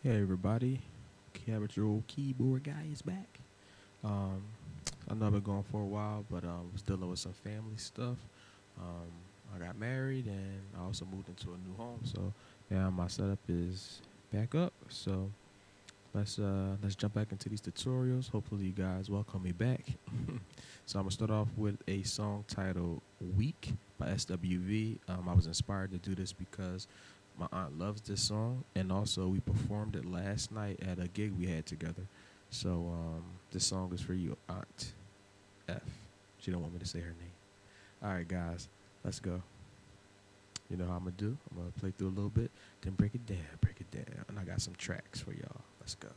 Hey everybody, Kasual Keyboard Guy is back. Um, I know I've been going for a while, but was dealing with some family stuff. Um, I got married and I also moved into a new home, so now my setup is back up. So let's jump back into these tutorials. Hopefully you guys welcome me back. So I'm gonna start off with a song titled "Weak" by SWV. I was inspired to do this because my aunt loves this song, and also we performed it last night at a gig we had together. So this song is for you, Aunt F. She don't want me to say her name. All right, guys, let's go. You know how I'm gonna do? I'm gonna play through a little bit, then break it down, and I got some tracks for y'all. Let's go.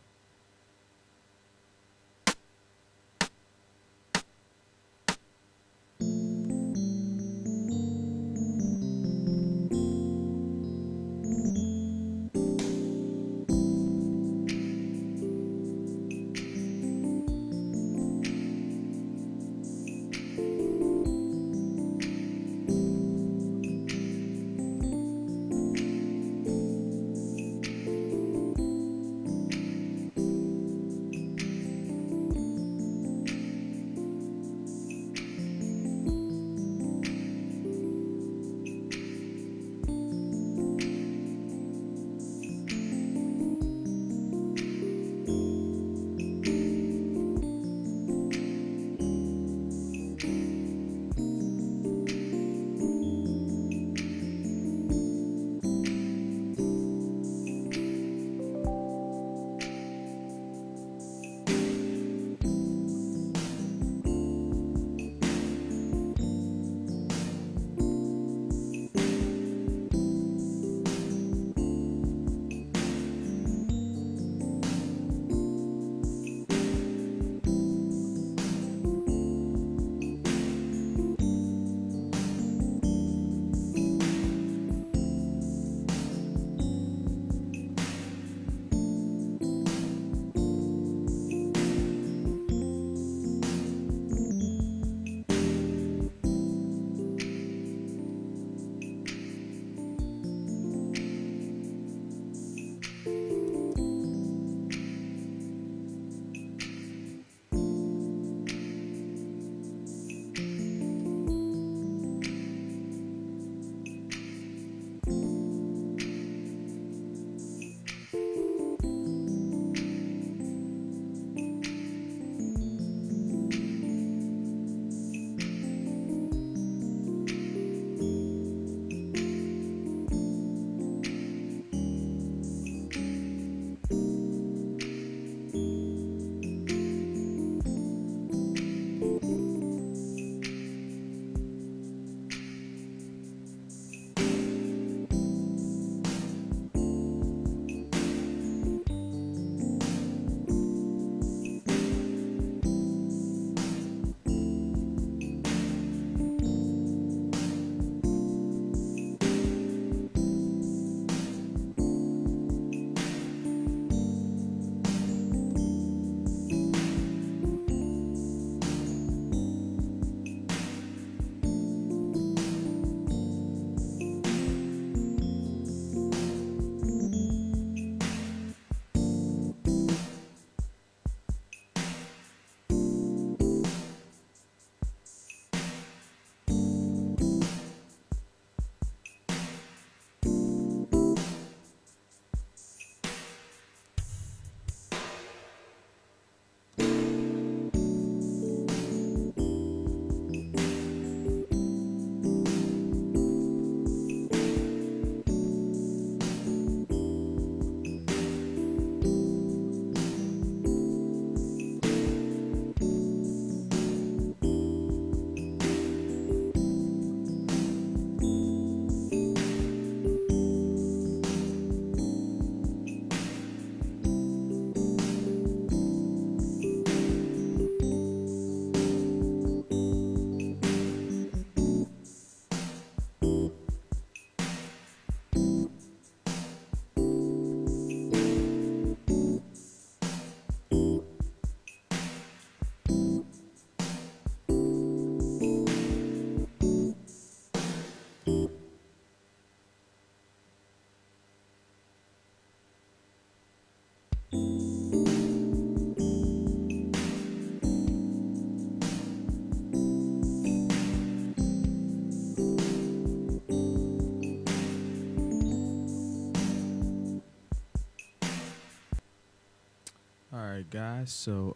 right, guys. So,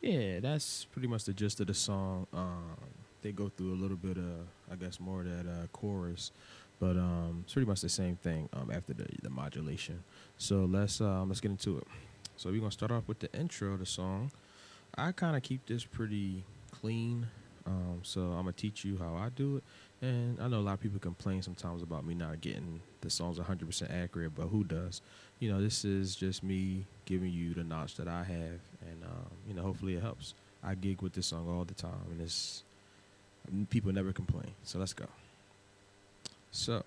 yeah, that's pretty much the gist of the song. They go through a little bit of, I guess, more of that chorus, but it's pretty much the same thing. After the modulation. So let's get into it. So we're gonna start off with the intro of the song. I kind of keep this pretty clean. So I'm gonna teach you how I do it. And I know a lot of people complain sometimes about me not getting the songs 100% accurate, but who does? This is just me giving you the knowledge that I have, and hopefully it helps. I gig with this song all the time, and it's people never complain. So let's go. So.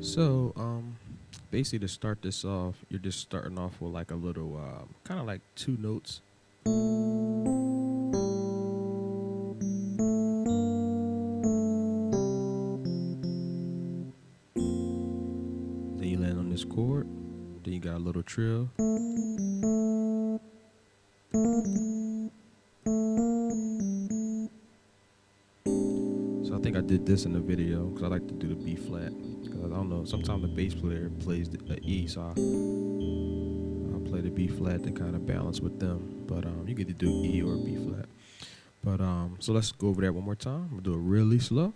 So, basically to start this off, you're just starting off with like a little, kind of like two notes. Then you land on this chord. Then you got a little trill. So I think I did this in the video because I like to do the B flat. Because I don't know, sometimes the bass player plays the E, so I'll play the B flat to kind of balance with them. But you get to do E or B flat. But so let's go over that one more time. I'm gonna do it really slow.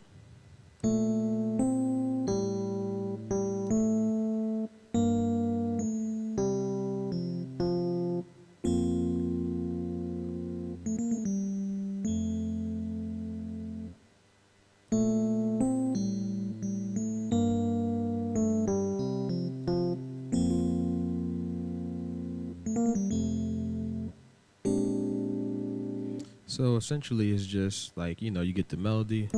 So essentially it's just like, you get the melody.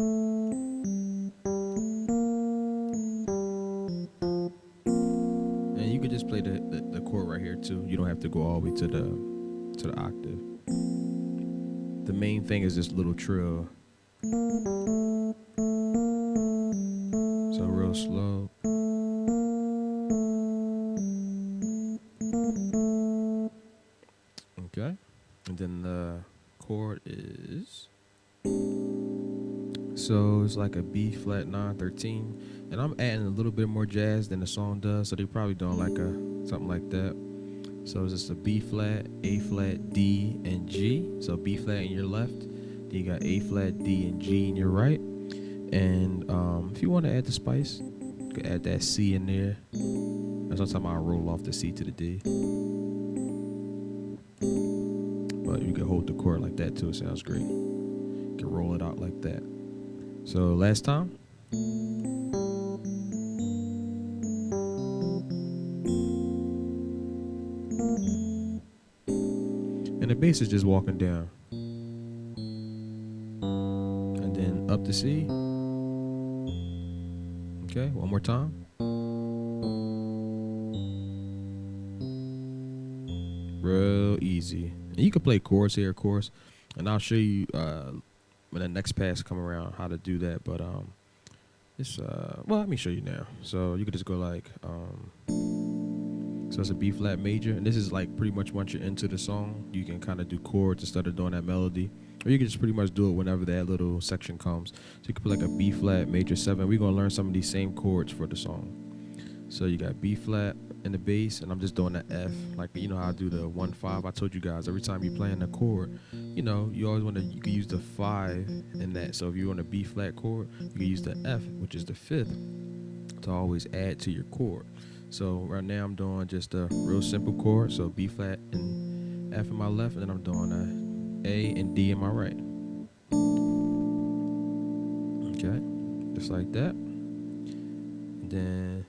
And you could just play the chord right here too. You don't have to go all the way to the octave. The main thing is this little trill. So real slow. Okay. And then the chord is, so it's like a B flat 9/13, and I'm adding a little bit more jazz than the song does, so they're probably doing like something like that. So it's just a B flat, A flat, D, and G. So B flat in your left, then you got A flat, D, and G in your right. And if you want to add the spice, you can add that C in there. And sometimes I'll roll off the C to the D. But you can hold the chord like that too. It sounds great. You can roll it out like that. So last time. And the bass is just walking down. And then up to C. Okay, one more time. Real easy. And you can play chords here, of course, and I'll show you when the next pass come around how to do that. But it's well, let me show you now. So you could just go like so it's a B flat major, and this is like pretty much once you're into the song, you can kind of do chords instead of doing that melody, or you can just pretty much do it whenever that little section comes. So you can put like a B flat major 7. We're gonna learn some of these same chords for the song. So you got B flat in the bass, and I'm just doing the F. Like, you know how I do the 1-5. I told you guys every time you're playing a chord, you always you can use the 5 in that. So if you're on a B flat chord, you can use the F, which is the 5th, to always add to your chord. So right now I'm doing just a real simple chord. So B flat and F in my left, and then I'm doing A and D in my right. Okay, just like that. And then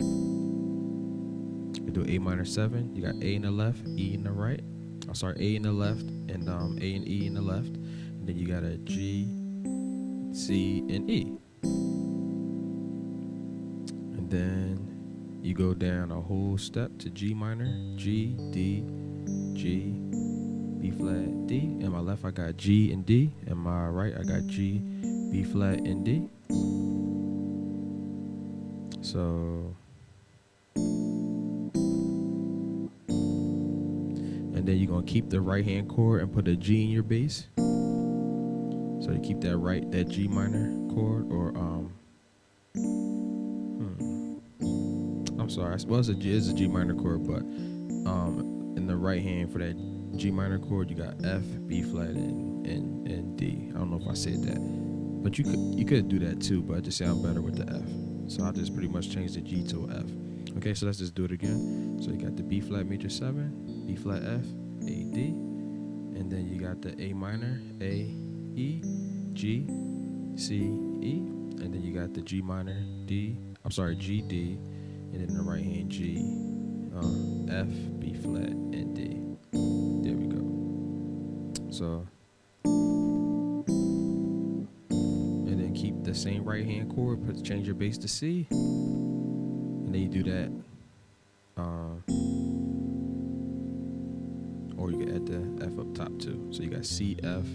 you do A minor 7. You got A in the left, E in the right. I'm sorry, A in the left, and A and E in the left. And then you got a G, C, and E. And then you go down a whole step to G minor, G, D, G, B flat, D. In my left I got G and D. In my right I got G, B flat, and D. So, and then you're gonna keep the right hand chord and put a G in your bass. So you keep that G minor chord, or I'm sorry. Well, it's a G minor chord, but in the right hand for that G minor chord, you got F, B flat, and D. I don't know if I said that, but you could do that too, but it just sound better with the F. So I just pretty much changed the G to an F. Okay, so let's just do it again. So you got the B flat major 7, B flat F, A D, and then you got the A minor, A, E, G, C, E, and then you got the G minor, G, D, and then in the right hand G, F, B flat, and D. There we go. So, and then keep the same right hand chord, change your bass to C, and then you do that. Or you can add the F up top too. So you got C, F,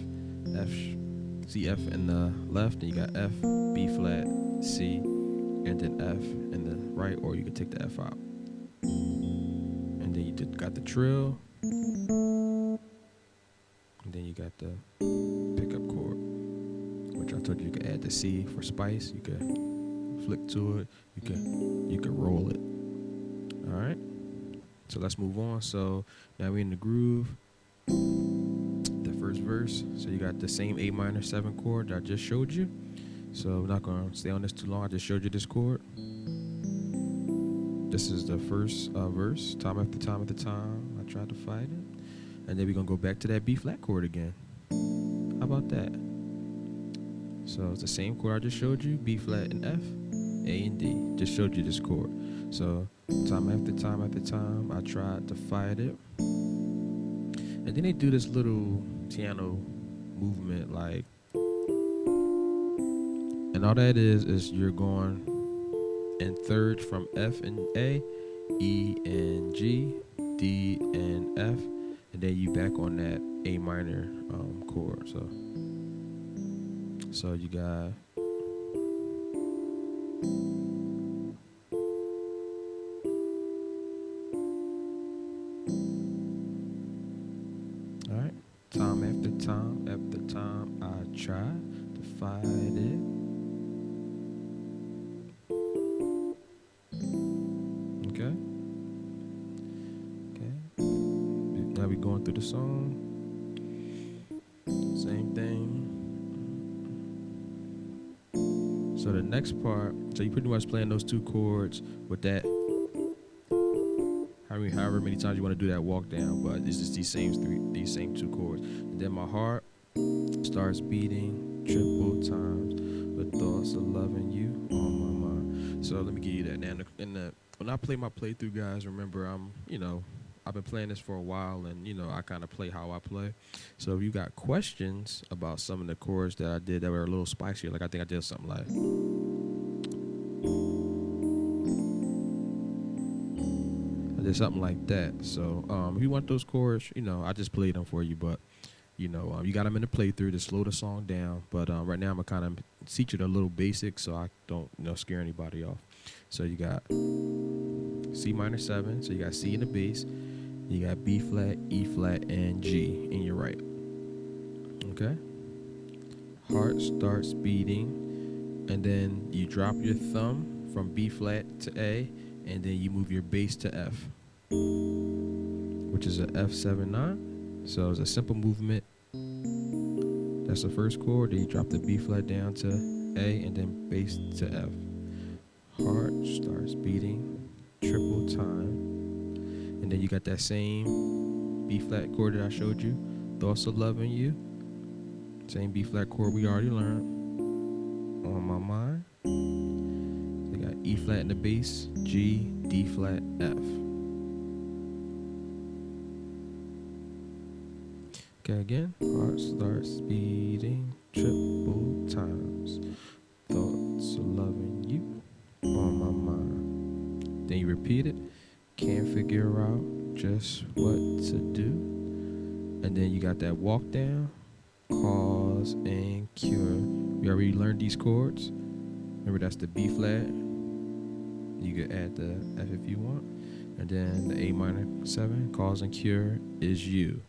C, F in the left, and you got F, B flat, C, and then F in the right, or you can take the F out. And then you got the trill, and then you got the pickup chord, which I told you could add the C for spice. You could flick to it. You could roll it. All right. So let's move on. So now we're in the groove. The first verse. So you got the same A minor 7 chord that I just showed you. So I'm not gonna stay on this too long. I just showed you this chord. This is the first verse. Time after time after time, I tried to fight it. And then we're gonna go back to that B flat chord again. How about that? So it's the same chord I just showed you, B flat and F, A and D. Just showed you this chord. So time after time after time, I tried to fight it. And then they do this little piano movement, like, and all that is you're going in thirds from F and A, E and G, D and F, and then you back on that A minor chord. So you got all right. Time after time after time, I try to fight it. Okay. Now we going through the song. Same thing. So the next part, so you pretty much playing those two chords with that. However many times you want to do that walk down, but it's just these same two chords. And then my heart starts beating triple times with thoughts of loving you on my mind. So let me give you that now. When I play my playthrough, guys, remember I've been playing this for a while, and I kind of play how I play. So if you got questions about some of the chords that I did that were a little spicier, like I think I did something like, that. So if you want those chords, I just played them for you, but you got them in the playthrough to slow the song down. But right now I'm gonna kind of teach it a little basic, so I don't scare anybody off. So you got C minor 7, so you got C in the bass, you got B flat, E flat, and G in your right. Okay. Heart starts beating, and then you drop your thumb from B flat to A, and then you move your bass to F, which is a F7-9. So it's a simple movement. That's the first chord. Then you drop the B flat down to A, and then bass to F. Heart starts beating triple time, and then you got that same B flat chord that I showed you, thoughts of loving you. Same B flat chord we already learned, on my mind. They got E flat in the bass, G, D flat, F. Okay, again. Heart starts beating triple times. Thoughts of loving you on my mind. Then you repeat it. Can't figure out just what to do. And then you got that walk down. Cause and cure. We already learned these chords. Remember, that's the B flat. You can add the F if you want. And then the A minor 7, cause and cure is you.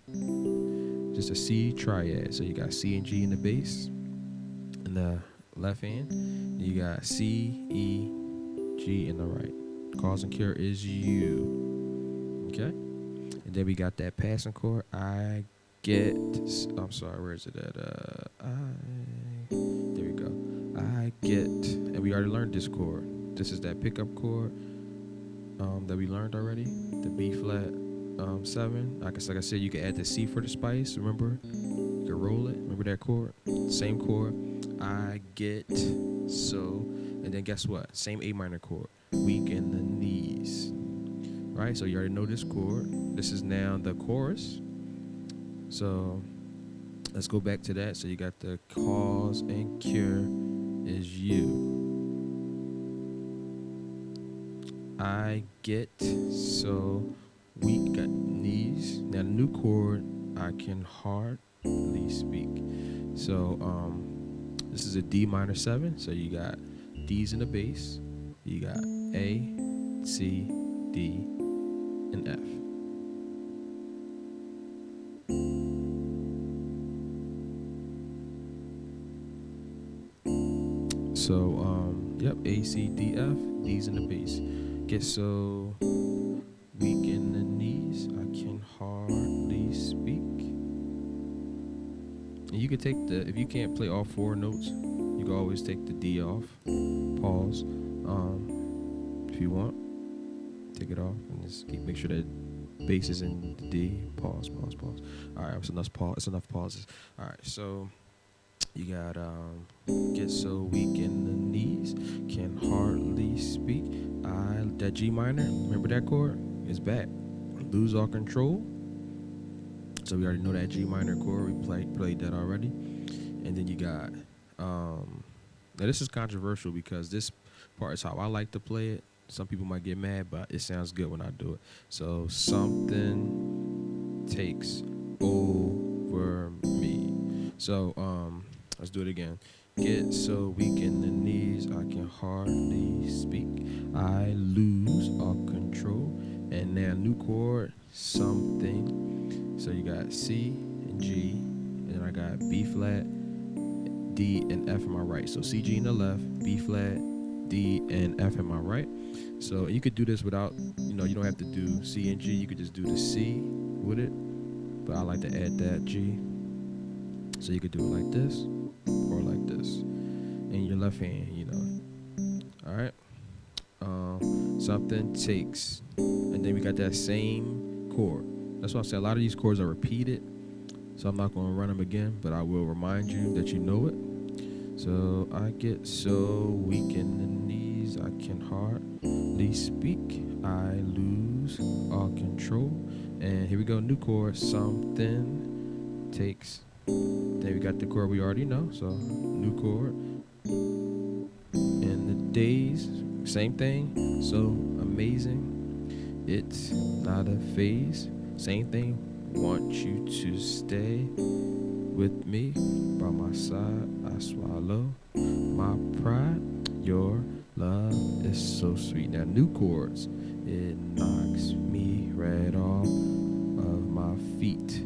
Just a C triad. So you got C and G in the bass, in the left hand. You got C, E, G in the right. Cause and cure is you. Okay? And then we got that passing chord. I'm sorry, where is it at? There we go. I get, and we already learned this chord. This is that pickup chord that we learned already. The B flat 7. Like I said, you can add the C for the spice. Remember? You can roll it. Remember that chord? Same chord. I get so, and then guess what? Same A minor chord. Weak in the knees. Right? So you already know this chord. This is now the chorus. So let's go back to that. So you got the cause and cure is you. I get so weak got knees. Now the new chord I can hardly speak. So this is a D minor 7. So you got D's in the bass. You got A, C, D, and F. So yep, A, C, D, F, D's in the bass. Get so weak in the knees, I can hardly speak. And you can take if you can't play all 4 notes, you can always take the D off, pause, if you want, take it off, and just make sure that bass is in the D, pause. All right, it's enough pauses. All right, so you got get so weak in the knees, can hardly speak. That G minor, remember that chord? Is back. Lose all control. So we already know that G minor chord. We played that already. And then you got now this is controversial because this part is how I like to play it. Some people might get mad, but it sounds good when I do it. So something takes over me. So let's do it again. Get so weak in the knees, I can hardly speak. I lose all control. And now new chord, something. So you got C and G, and then I got B flat, D, and F in my right. So C, G in the left, B flat, D, and F in my right. So you could do this without, you don't have to do C and G. You could just do the C with it. But I like to add that G. So you could do it like this or like this in your left hand, all right. Something takes, and then we got that same chord. That's why I say a lot of these chords are repeated, so I'm not going to run them again, but I will remind you that you know it. So I get so weak in the knees, I can hardly speak. I lose all control. And here we go, new chord. Something takes. Then we got the chord we already know. So new chord. And the days, same thing. So amazing. It's not a phase. Same thing. Want you to stay with me. By my side, I swallow my pride. Your love is so sweet. Now new chords. It knocks me right off of my feet.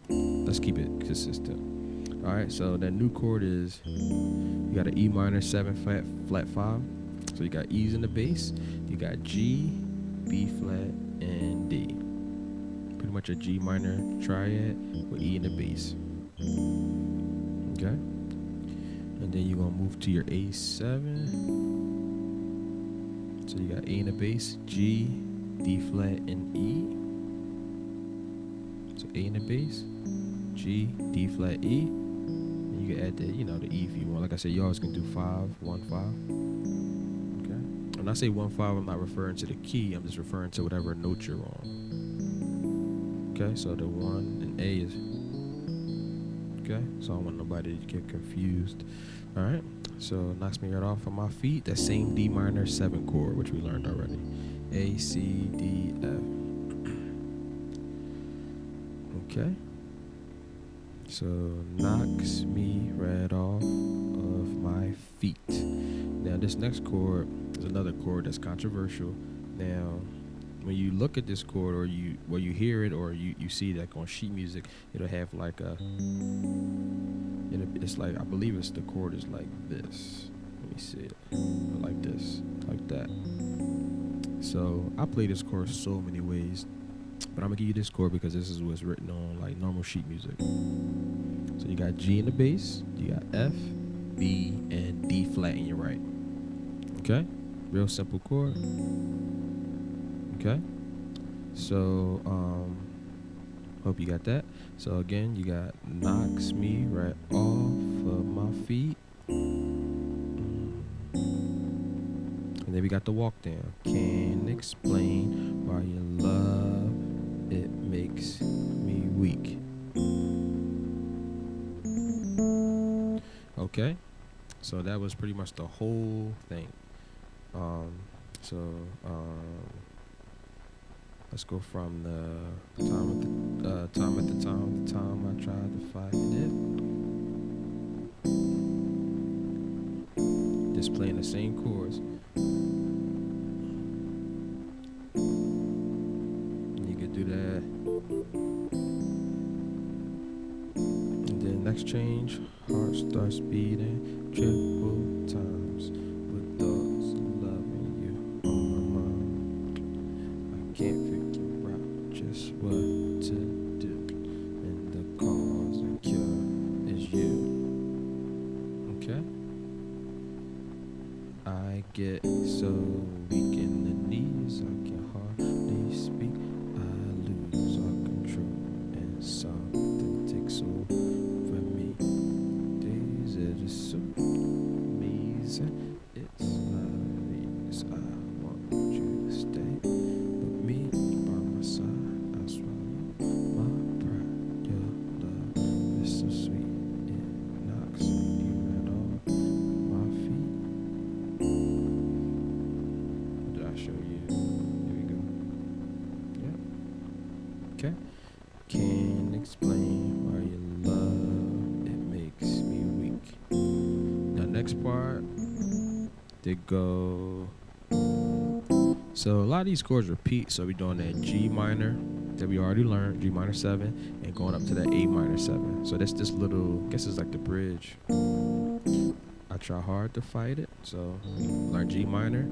Let's keep it consistent. All right, so that new chord is, you got an E minor 7 flat 5. So you got E's in the bass. You got G, B flat, and D. Pretty much a G minor triad with E in the bass. Okay. And then you're going to move to your A7. So you got A in the bass, G, D flat, and E. So A in the bass, G, D flat, E. And you can add the E if you want. Like I said, you always can do 5, 1, 5. Okay. When I say 1, 5, I'm not referring to the key. I'm just referring to whatever note you're on. Okay. So the 1 and A is. Okay. So I don't want nobody to get confused. All right. So knocks me right off of my feet. That same D minor 7 chord, which we learned already. A, C, D, F. Okay. So knocks me right off of my feet. Now this next chord is another chord that's controversial. Now, when you look at this chord, or you hear it, or you see like on sheet music, it'll have like a it's like, I believe it's the chord is like this. Let me see it. Like this, like that. So I play this chord so many ways, but I'm gonna give you this chord because this is what's written on like normal sheet music. So you got G in the bass, you got F, B, and D flat in your right. Okay, real simple chord. Okay, so hope you got that. So again, you got knocks me right off of my feet. And then we got the walk down. Can't explain why your love, it makes me weak. Okay, so that was pretty much the whole thing. So let's go from the time I tried to fight it. Just playing the same chords. You could do that. And then next change, heart starts beating triple times with thoughts of loving you on my mind. I can't figure out just what to do, and the cause and cure is you. Okay? I get so weak in the knees, I can hardly speak. I lose all control and something takes over me. Days it is so amazing. It's nice. I want you to stay with me by my side. I swallow my pride. Your love is so sweet. It knocks me right off my feet. Did I show you? Here we go. Yeah. Okay. Can't explain why your love, it makes me weak. Now next part, they go. So a lot of these chords repeat. So we're doing that G minor that we already learned, G minor 7, and going up to that A minor 7. So that's this little, I guess it's like the bridge. I try hard to fight it. So we learn G minor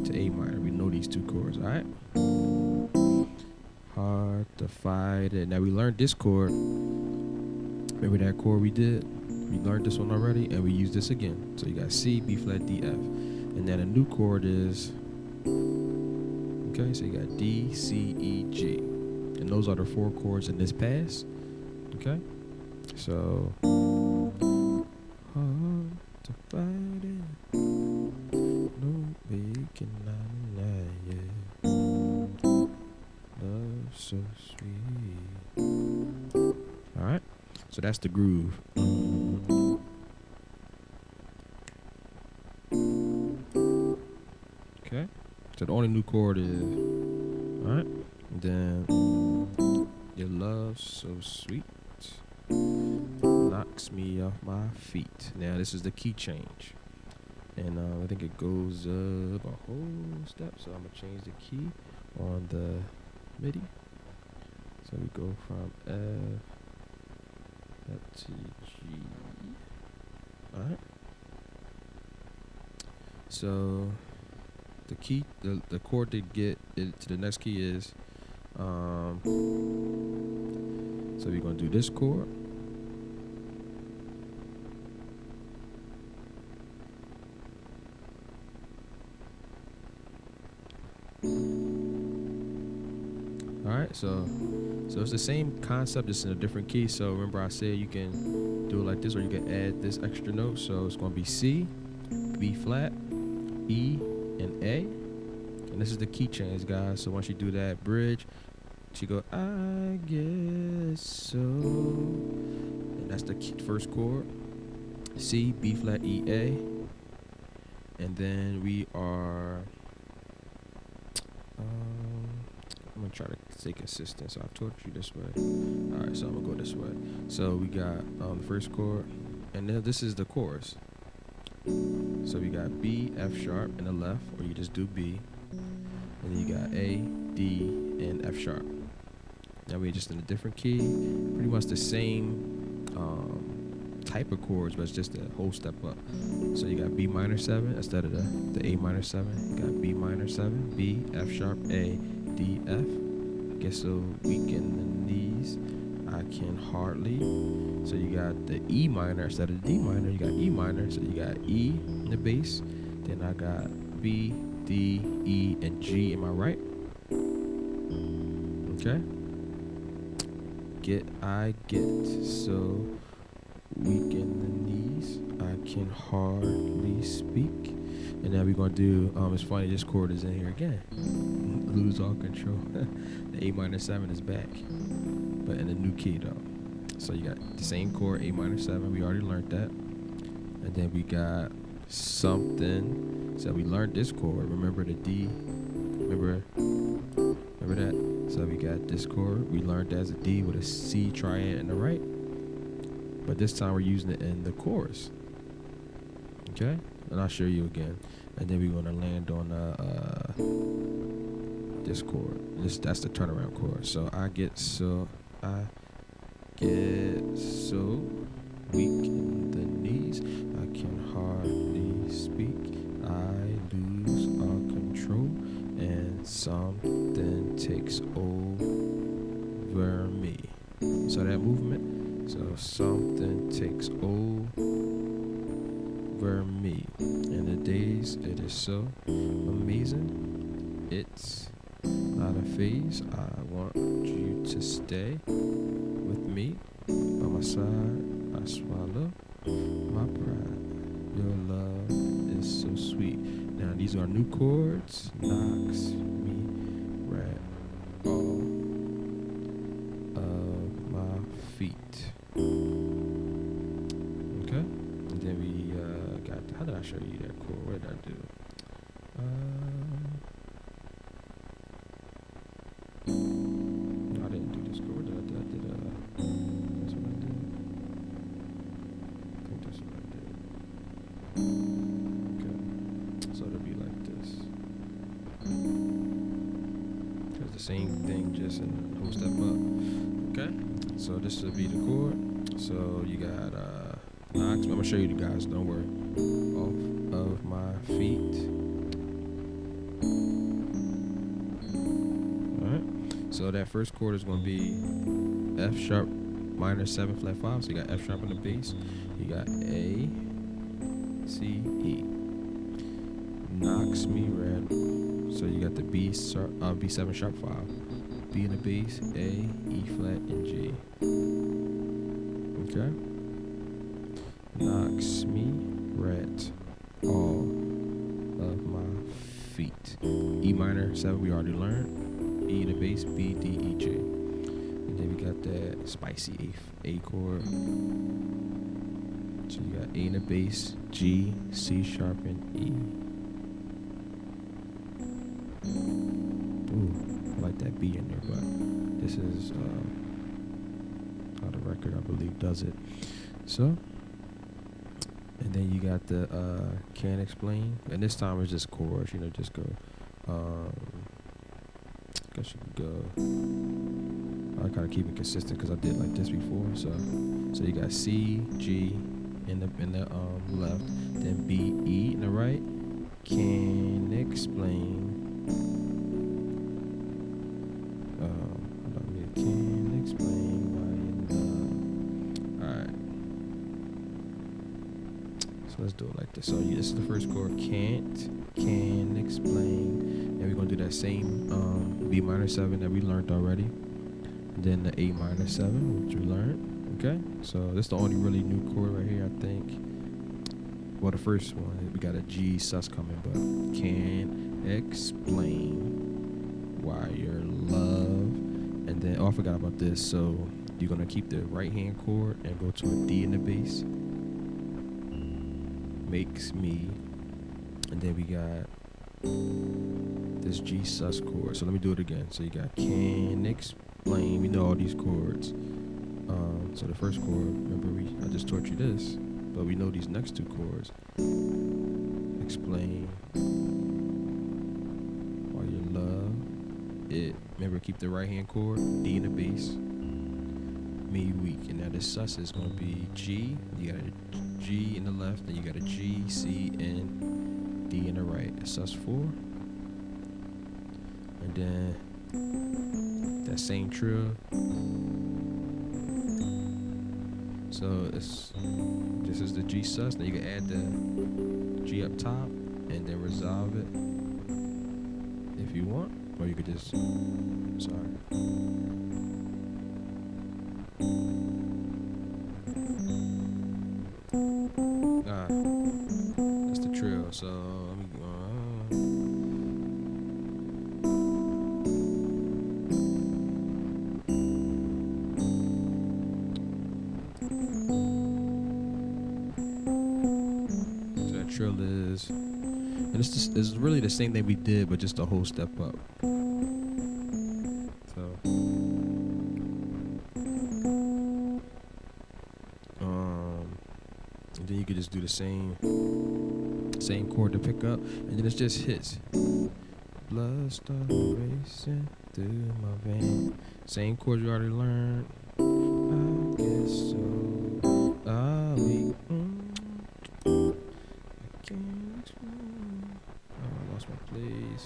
to A minor. We know these two chords, all right? Hard to fight it. Now we learned this chord. Remember that chord we did? We learned this one already, and we use this again. So you got C, B flat, D, F. And then a new chord is, okay, so you got D, C, E, G. And those are the 4 chords in this pass. Okay? So, hard to fight it. No way can I deny it. Love so sweet. Alright? So that's the groove. Okay? So the only new chord is, alright? Then, your love so sweet knocks me off my feet. Now this is the key change. And I think it goes up a whole step. So I'm going to change the key on the MIDI. So we go from F to G. Alright. So the key, the chord to get it to the next key is, so we're going to do this chord. Alright, so it's the same concept, just in a different key. So remember I said you can do it like this, or you can add this extra note. So it's going to be C, B flat, E, and A. And this is the key change, guys. So once you do that bridge, she go, I guess so. And that's the key, first chord. C, B flat, E, A. And then we are, I'm gonna try to stay consistent. So I've taught you this way. All right, so I'm gonna go this way. So we got the first chord, and then this is the chorus. So we got B, F sharp in the left, or you just do B, and then you got A, D, and F sharp. Now we're just in a different key, pretty much the same type of chords, but it's just a whole step up. So you got B minor 7 instead of the A minor 7. You got B minor 7, B, F sharp, A, D, F. Get so weak in the knees, I can hardly. So you got the E minor instead of the D minor. You got E minor, so you got E in the bass. Then I got B, D, E, and G in my right. Okay. I get so weak in the knees, I can hardly speak. And now we're gonna do, it's funny, this chord is in here again. Lose all control. The A minor 7 is back, but in a new key though. So you got the same chord, A minor 7, we already learned that. And then we got something, so we learned this chord, remember the D, remember that? So we got this chord, we learned that as a D with a C triad in the right. But this time we're using it in the chorus. Okay? And I'll show you again. And then we're gonna land on this chord. That's the turnaround chord. So I get so weak in the knees, I can hardly speak. I lose all control and something takes over me. So that movement. So something takes over me. In the days it is so amazing. It's not a phase. I want you to stay with me. By my side, I swallow my pride. Your love is so sweet. Now these are new chords. Knocks me right off of my feet. Okay, and then we got. How did I show you that chord? What did I do? No, I didn't do this chord. What did I do? That's what I did. I think that's what I did. Okay, so it'll be like this. It's the same thing, just in a whole step up. Okay, so this will be the chord. So you got knocks. I'm gonna show you the guys. Don't worry. Off of my feet. All right. So that first chord is gonna be F sharp minor 7 flat 5. So you got F sharp in the bass. You got A, C, E. Knocks me red. So you got the B7 sharp 5. B in the bass, A, E flat, and G. Okay. Knocks me right all of my feet. E minor 7 we already learned. E in the bass, B, D, E, G. And then we got that spicy A chord. So you got A in the bass, G, C sharp, and E. Ooh, I like that B in there, but this is how the record, I believe, does it. So, and then you got the Can't Explain, and this time it's just chords. Just go. I guess you could go. I kind of keep it consistent because I did like this before. So you got C, G in the left, then B, E in the right. Can't explain. Can't explain why in love. Alright. So let's do it like this. So this is the first chord. Can't explain. And we're gonna do that same B minor 7 that we learned already. And then the A minor 7, which we learned. Okay? So this is the only really new chord right here, I think. Well, the first one, we got a G sus coming, but can't explain why your love. And then, I forgot about this. So you're gonna keep the right hand chord and go to a D in the bass. Makes me, and then we got this G sus chord. So let me do it again. So you got can't explain. We know all these chords. So the first chord, remember I just taught you this, but we know these next two chords. Explain why you love it. Remember, keep the right hand chord, D in the bass. me weak. And now this sus is going to be G. You got a G in the left, then you got a G, C, and D in the right. Sus 4. And then that same trill. So this is the G sus. Now you can add the G up top and then resolve it if you want, or you could just sorry. That's the trill. So let me so that trill is, and it's really the same thing we did, but just a whole step up. So and then you could just do the same chord to pick up, and then it's just hits. Blood start racing through my veins. Same chord you already learned. I guess so. I lost my place.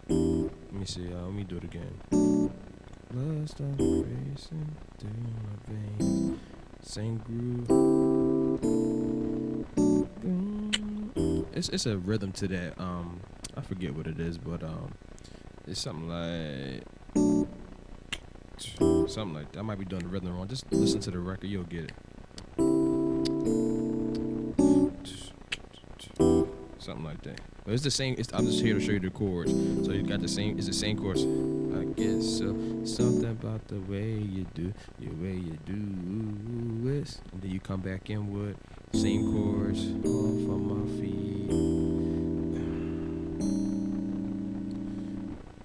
Let me see. Let me do it again. Blood start racing through my veins. Same groove. It's a rhythm to that. I forget what it is, but it's something like that. I might be doing the rhythm wrong. Just listen to the record, you'll get it. Something like that. But it's the same. I'm just here to show you the chords. So you got the same. It's the same chords. I guess so. Something about the way you do it. And then you come back in with same chords off of my feet.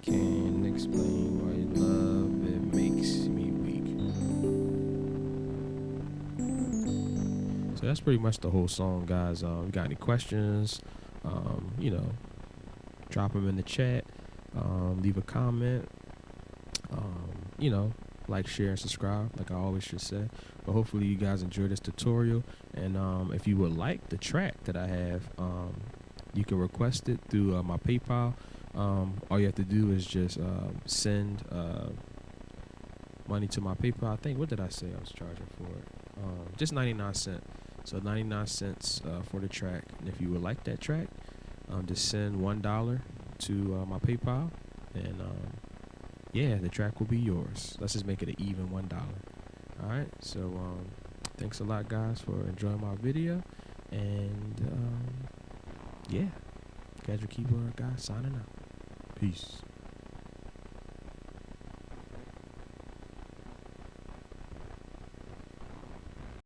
Can't explain why you love it makes me weak. So that's pretty much the whole song, guys. If you got any questions, drop them in the chat. Leave a comment. Like, share, and subscribe, like I always should say. But hopefully you guys enjoy this tutorial. And if you would like the track that I have, you can request it through my PayPal. All you have to do is just send money to my PayPal. I think, what did I say I was charging for it? Just 99 cents. So 99 cents for the track. And if you would like that track, just send $1 to my PayPal, and yeah, the track will be yours. Let's just make it an even $1. All right. So thanks a lot, guys, for enjoying my video, and yeah, Kasual Keyboard Guy signing out. Peace.